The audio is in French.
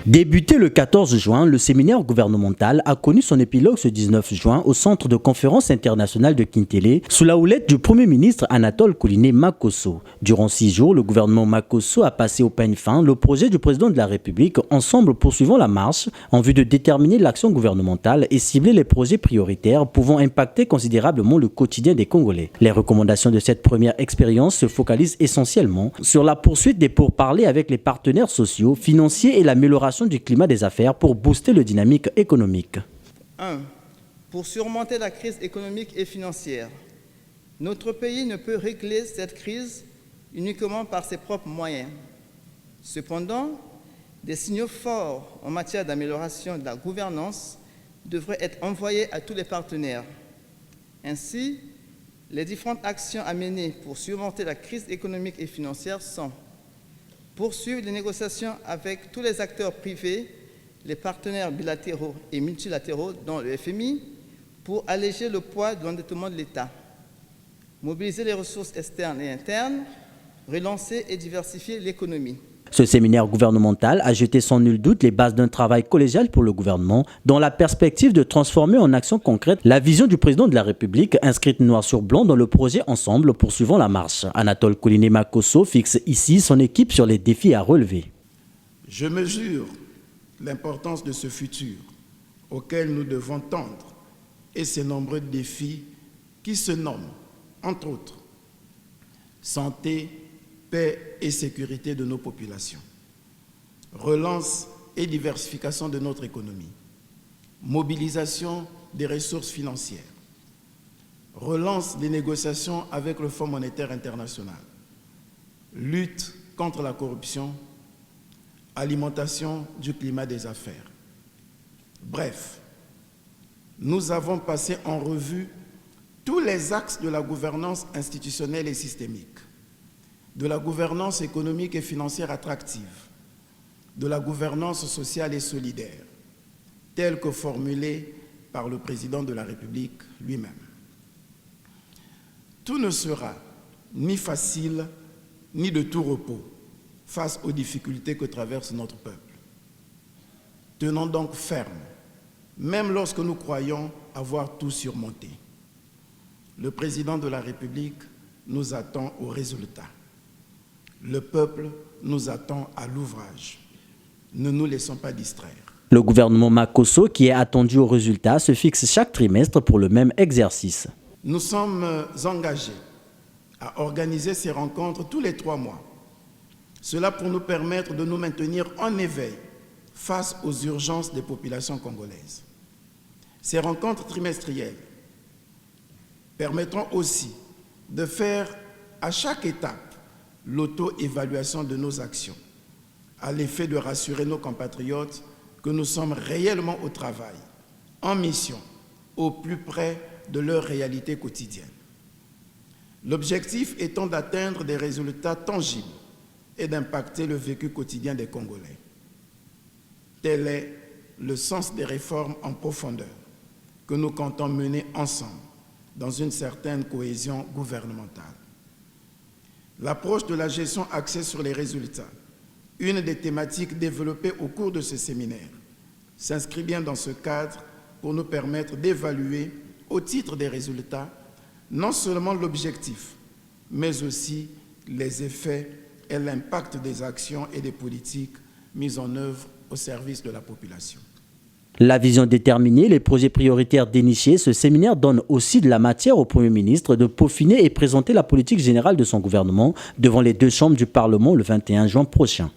Débuté le 14 juin, le séminaire gouvernemental a connu son épilogue ce 19 juin au centre de conférence internationale de Kintélé sous la houlette du Premier ministre Anatole Koliné Makosso. Durant 6 jours, le gouvernement Makosso a passé au peigne fin le projet du président de la République ensemble poursuivant la marche en vue de déterminer l'action gouvernementale et cibler les projets prioritaires pouvant impacter considérablement le quotidien des Congolais. Les recommandations de cette première expérience se focalisent essentiellement sur la poursuite des pourparlers avec les partenaires sociaux, financiers et l'amélioration du climat des affaires pour booster le dynamique économique. 1. Pour surmonter la crise économique et financière, notre pays ne peut régler cette crise uniquement par ses propres moyens. Cependant, des signaux forts en matière d'amélioration de la gouvernance devraient être envoyés à tous les partenaires. Ainsi, les différentes actions à mener pour surmonter la crise économique et financière sont: poursuivre les négociations avec tous les acteurs privés, les partenaires bilatéraux et multilatéraux, dont le FMI, pour alléger le poids de l'endettement de l'État. Mobiliser les ressources externes et internes, relancer et diversifier l'économie. Ce séminaire gouvernemental a jeté sans nul doute les bases d'un travail collégial pour le gouvernement dans la perspective de transformer en action concrète la vision du président de la République inscrite noir sur blanc dans le projet Ensemble poursuivant la marche. Anatole Koliné Makosso fixe ici son équipe sur les défis à relever. Je mesure l'importance de ce futur auquel nous devons tendre et ces nombreux défis qui se nomment, entre autres, santé, paix et sécurité de nos populations, relance et diversification de notre économie, mobilisation des ressources financières, relance des négociations avec le Fonds monétaire international, lutte contre la corruption, alimentation du climat des affaires. Bref, nous avons passé en revue tous les axes de la gouvernance institutionnelle et systémique, de la gouvernance économique et financière attractive, de la gouvernance sociale et solidaire, telle que formulée par le président de la République lui-même. Tout ne sera ni facile, ni de tout repos face aux difficultés que traverse notre peuple. Tenons donc ferme, même lorsque nous croyons avoir tout surmonté. Le président de la République nous attend au résultat. Le peuple nous attend à l'ouvrage. Ne nous laissons pas distraire. Le gouvernement Makosso, qui est attendu au résultat, se fixe chaque trimestre pour le même exercice. Nous sommes engagés à organiser ces rencontres tous les 3 mois. Cela pour nous permettre de nous maintenir en éveil face aux urgences des populations congolaises. Ces rencontres trimestrielles permettront aussi de faire à chaque étape l'auto-évaluation de nos actions, à l'effet de rassurer nos compatriotes que nous sommes réellement au travail, en mission, au plus près de leur réalité quotidienne. L'objectif étant d'atteindre des résultats tangibles et d'impacter le vécu quotidien des Congolais. Tel est le sens des réformes en profondeur que nous comptons mener ensemble dans une certaine cohésion gouvernementale. L'approche de la gestion axée sur les résultats, une des thématiques développées au cours de ce séminaire, s'inscrit bien dans ce cadre pour nous permettre d'évaluer, au titre des résultats, non seulement l'objectif, mais aussi les effets et l'impact des actions et des politiques mises en œuvre au service de la population. La vision déterminée, les projets prioritaires dénichés, ce séminaire donne aussi de la matière au Premier ministre de peaufiner et présenter la politique générale de son gouvernement devant les 2 chambres du Parlement le 21 juin prochain.